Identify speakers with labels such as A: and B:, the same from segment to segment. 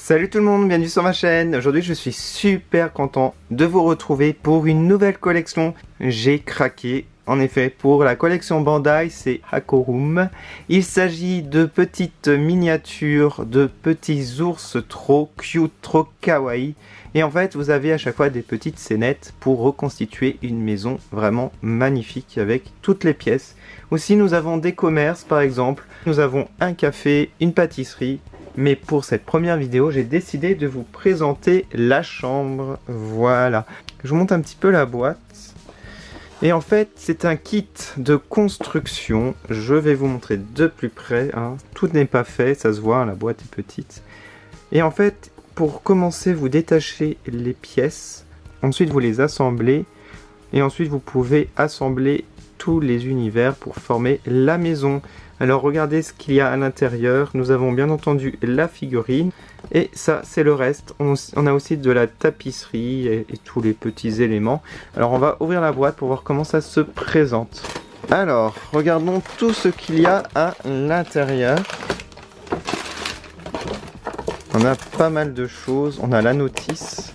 A: Salut tout le monde, bienvenue sur ma chaîne. Aujourd'hui je suis super content de vous retrouver pour une nouvelle collection. J'ai craqué. En effet, pour la collection Bandai, c'est Hakorum. Il s'agit de petites miniatures, de petits ours trop cute, trop kawaii. Et en fait, vous avez à chaque fois des petites scénettes pour reconstituer une maison vraiment magnifique avec toutes les pièces. Aussi, nous avons des commerces par exemple. Nous avons un café, une pâtisserie. Mais pour cette première vidéo, j'ai décidé de vous présenter la chambre. Voilà. Je vous montre un petit peu la boîte. Et en fait, c'est un kit de construction. Je vais vous montrer de plus près. Tout n'est pas fait, ça se voit, la boîte est petite. Et en fait, pour commencer, vous détachez les pièces. Ensuite, vous les assemblez. Et ensuite, vous pouvez assembler tous les univers pour former la maison. Alors regardez ce qu'il y a à l'intérieur. Nous avons bien entendu la figurine. Et ça, c'est le reste. On a aussi de la tapisserie et tous les petits éléments. Alors on va ouvrir la boîte pour voir comment ça se présente. Alors, regardons tout ce qu'il y a à l'intérieur. On a pas mal de choses. On a la notice.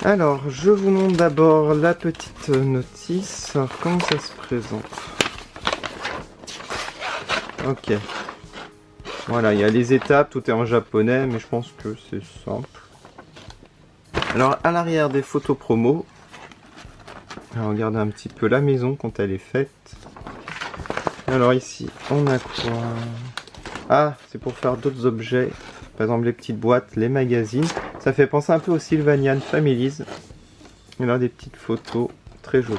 A: Alors, je vous montre d'abord la petite notice. Alors, comment ça se présente ? Ok. Voilà, il y a les étapes, tout est en japonais, mais je pense que c'est simple. Alors, à l'arrière des photos promo, regardez un petit peu la maison quand elle est faite. Alors ici, on a quoi? Ah, c'est pour faire d'autres objets. Par exemple, les petites boîtes, les magazines. Ça fait penser un peu aux Sylvanian Families. Il y a des petites photos très jolies.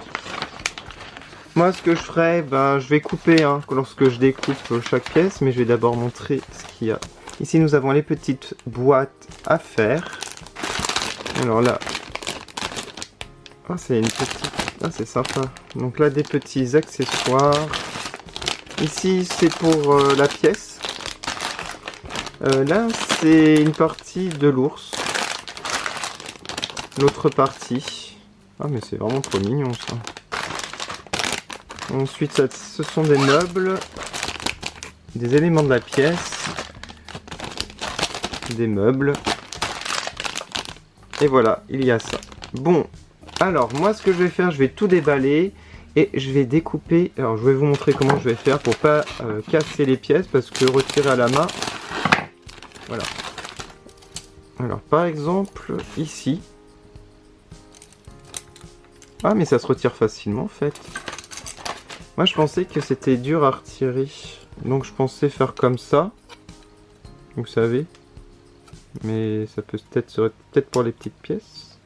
A: Moi, ce que je ferai, je vais couper lorsque je découpe chaque pièce, mais je vais d'abord montrer ce qu'il y a. Ici, nous avons les petites boîtes à faire. Alors là, c'est une petite, c'est sympa. Donc là, des petits accessoires. Ici, c'est pour la pièce. Là, c'est une partie de l'ours. L'autre partie. Ah, mais c'est vraiment trop mignon ça. Ensuite, ce sont des meubles, des éléments de la pièce, des meubles. Et voilà, il y a ça. Bon, alors moi ce que je vais faire, je vais tout déballer et je vais découper. Alors je vais vous montrer comment je vais faire pour pas casser les pièces parce que retirer à la main. Voilà. Alors par exemple, ici. Ah mais ça se retire facilement en fait. Moi je pensais que c'était dur à retirer, donc je pensais faire comme ça, vous savez, mais ça peut peut-être pour les petites pièces.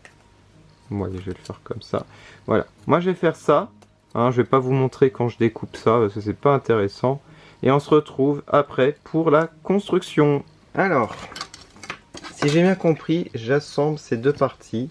A: Bon allez, je vais le faire comme ça, voilà. Moi je vais faire ça, je vais pas vous montrer quand je découpe ça, parce que c'est pas intéressant, et on se retrouve après pour la construction. Alors, si j'ai bien compris, j'assemble ces deux parties.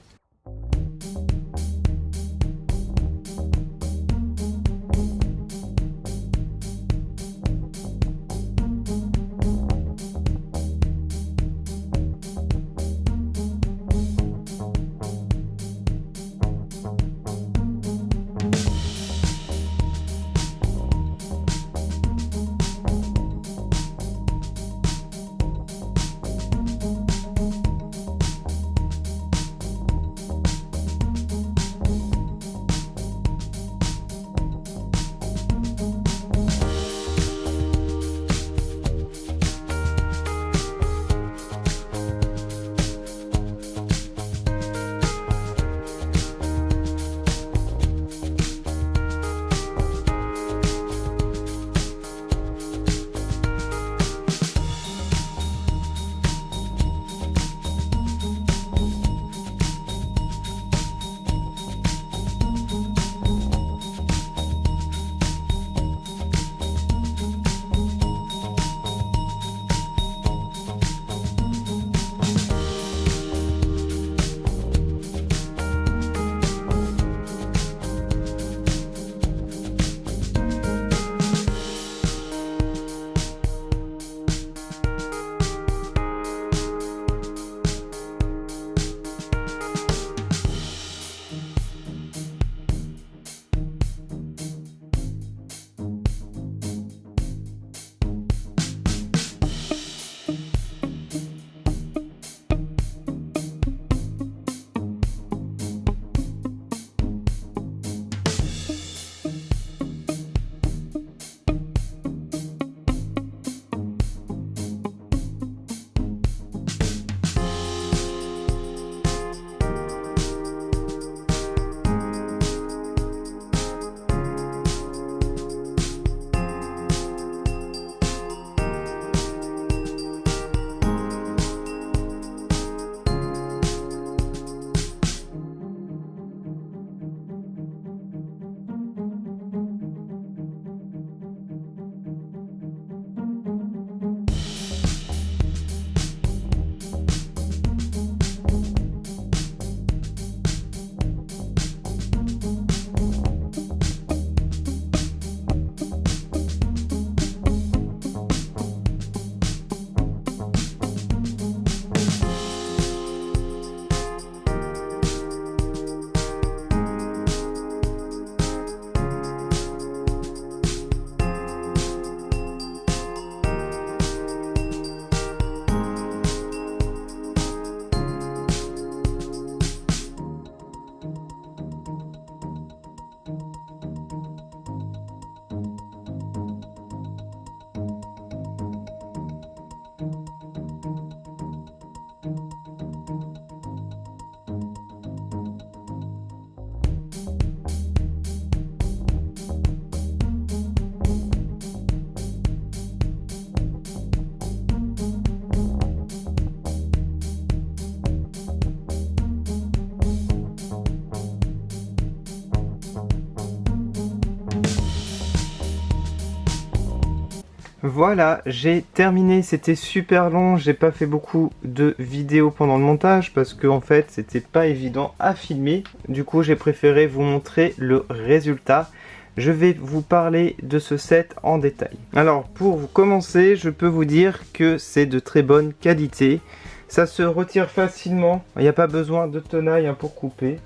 A: Voilà, j'ai terminé, c'était super long, j'ai pas fait beaucoup de vidéos pendant le montage parce que en fait c'était pas évident à filmer. Du coup j'ai préféré vous montrer le résultat. Je vais vous parler de ce set en détail. Alors pour commencer, je peux vous dire que c'est de très bonne qualité. Ça se retire facilement, il n'y a pas besoin de tenaille pour couper.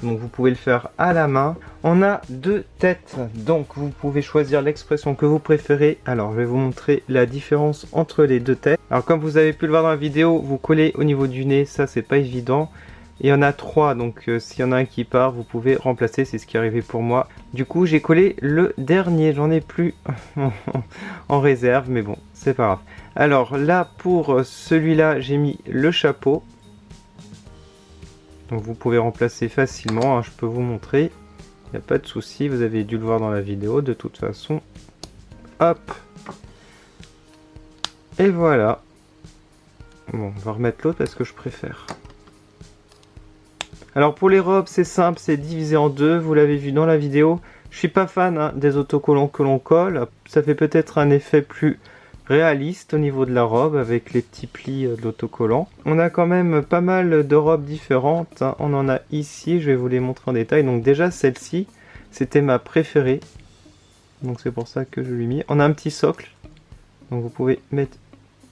A: Donc vous pouvez le faire à la main. On a deux têtes, donc vous pouvez choisir l'expression que vous préférez. Alors je vais vous montrer la différence entre les deux têtes. Alors comme vous avez pu le voir dans la vidéo, vous collez au niveau du nez, ça c'est pas évident. Il y en a trois, donc s'il y en a un qui part, vous pouvez remplacer, c'est ce qui est arrivé pour moi. Du coup j'ai collé le dernier, j'en ai plus en réserve, mais bon, c'est pas grave. Alors là pour celui-là, j'ai mis le chapeau. Donc vous pouvez remplacer facilement, hein, je peux vous montrer. Il n'y a pas de souci, vous avez dû le voir dans la vidéo de toute façon. Hop. Et voilà. Bon, on va remettre l'autre parce que je préfère. Alors pour les robes, c'est simple, c'est divisé en deux, vous l'avez vu dans la vidéo. Je suis pas fan des autocollants que l'on colle. Ça fait peut-être un effet plus réaliste au niveau de la robe avec les petits plis de l'autocollant. On a quand même pas mal de robes différentes. On en a ici, je vais vous les montrer en détail. Donc déjà celle-ci, c'était ma préférée. Donc c'est pour ça que je l'ai mis. On a un petit socle. Donc vous pouvez mettre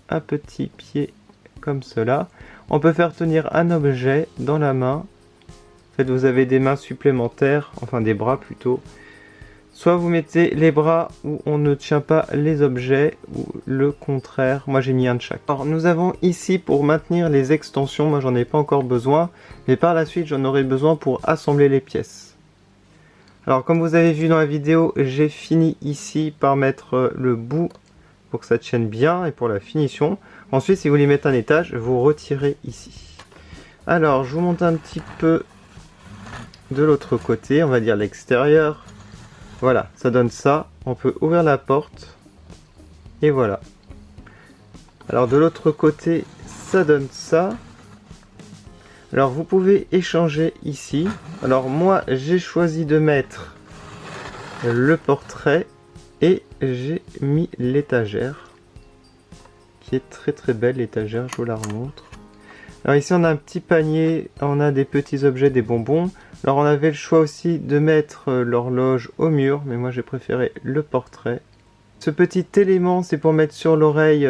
A: un petit pied comme cela. On peut faire tenir un objet dans la main. En fait, vous avez des mains supplémentaires, enfin des bras plutôt. Soit vous mettez les bras où on ne tient pas les objets, ou le contraire. Moi j'ai mis un de chaque. Alors nous avons ici pour maintenir les extensions, moi j'en ai pas encore besoin, mais par la suite j'en aurai besoin pour assembler les pièces. Alors comme vous avez vu dans la vidéo, j'ai fini ici par mettre le bout pour que ça tienne bien et pour la finition. Ensuite si vous voulez mettre un étage, vous retirez ici. Alors je vous montre un petit peu de l'autre côté, on va dire l'extérieur. Voilà, ça donne ça. On peut ouvrir la porte. Et voilà. Alors de l'autre côté, ça donne ça. Alors vous pouvez échanger ici. Alors moi, j'ai choisi de mettre le portrait. Et j'ai mis l'étagère. Qui est très très belle l'étagère, je vous la remontre. Alors ici on a un petit panier, on a des petits objets, des bonbons. Alors on avait le choix aussi de mettre l'horloge au mur, mais moi j'ai préféré le portrait. Ce petit élément c'est pour mettre sur l'oreille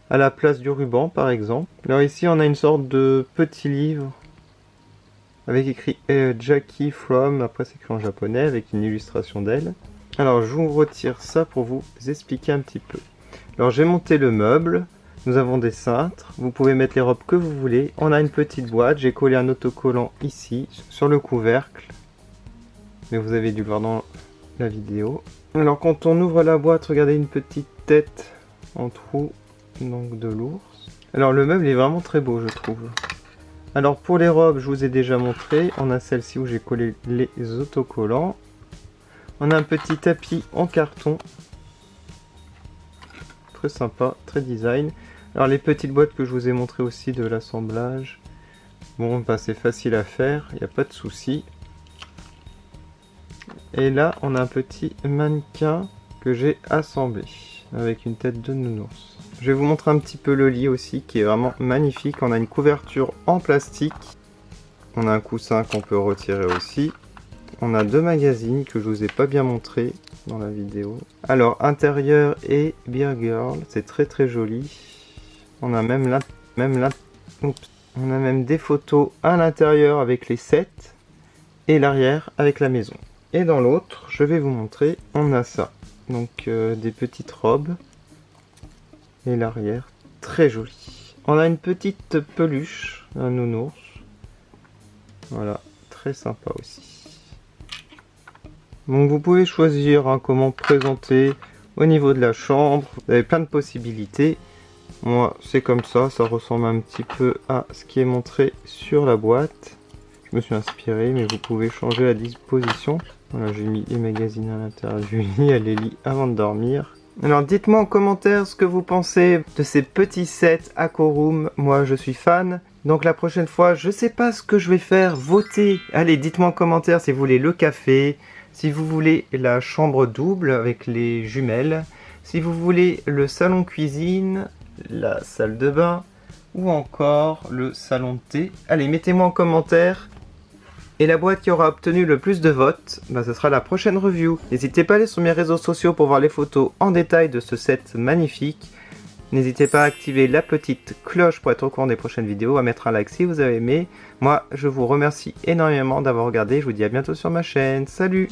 A: à la place du ruban par exemple. Alors ici on a une sorte de petit livre avec écrit Jackie from, après c'est écrit en japonais avec une illustration d'elle. Alors je vous retire ça pour vous expliquer un petit peu. Alors j'ai monté le meuble. Nous avons des cintres, vous pouvez mettre les robes que vous voulez. On a une petite boîte, j'ai collé un autocollant ici, sur le couvercle. Mais vous avez dû le voir dans la vidéo. Alors quand on ouvre la boîte, regardez une petite tête en trou, donc de l'ours. Alors le meuble est vraiment très beau je trouve. Alors pour les robes, je vous ai déjà montré. On a celle-ci où j'ai collé les autocollants. On a un petit tapis en carton. Très sympa, très design. Alors les petites boîtes que je vous ai montré aussi de l'assemblage, bon bah c'est facile à faire, il n'y a pas de souci. Et là on a un petit mannequin que j'ai assemblé avec une tête de nounours. Je vais vous montrer un petit peu le lit aussi qui est vraiment magnifique. On a une couverture en plastique, on a un coussin qu'on peut retirer aussi. On a deux magazines que je vous ai pas bien montré dans la vidéo. Alors intérieur et Beer Girl, c'est très très joli. On a même des photos à l'intérieur avec les sets et l'arrière avec la maison. Et dans l'autre, je vais vous montrer, on a ça. Donc des petites robes et l'arrière, très joli. On a une petite peluche, un nounours. Voilà, très sympa aussi. Donc vous pouvez choisir comment présenter au niveau de la chambre. Vous avez plein de possibilités. Moi c'est comme ça, ça ressemble un petit peu à ce qui est montré sur la boîte. Je me suis inspiré, mais vous pouvez changer la disposition. Voilà, j'ai mis les magazines à l'intérieur du lit, elle les lit avant de dormir. Alors dites-moi en commentaire ce que vous pensez de ces petits sets Hakorum. Moi je suis fan. Donc la prochaine fois, je sais pas ce que je vais faire, votez. Allez, dites-moi en commentaire si vous voulez le café, si vous voulez la chambre double avec les jumelles, Si vous voulez le salon cuisine, la salle de bain ou encore le salon de thé, allez, mettez-moi en commentaire. Et la boîte qui aura obtenu le plus de votes, ce sera la prochaine review. N'hésitez pas à aller sur mes réseaux sociaux pour voir les photos en détail de ce set magnifique. N'hésitez pas à activer la petite cloche pour être au courant des prochaines vidéos, à mettre un like si vous avez aimé. Moi, je vous remercie énormément d'avoir regardé. Je vous dis à bientôt sur ma chaîne. Salut!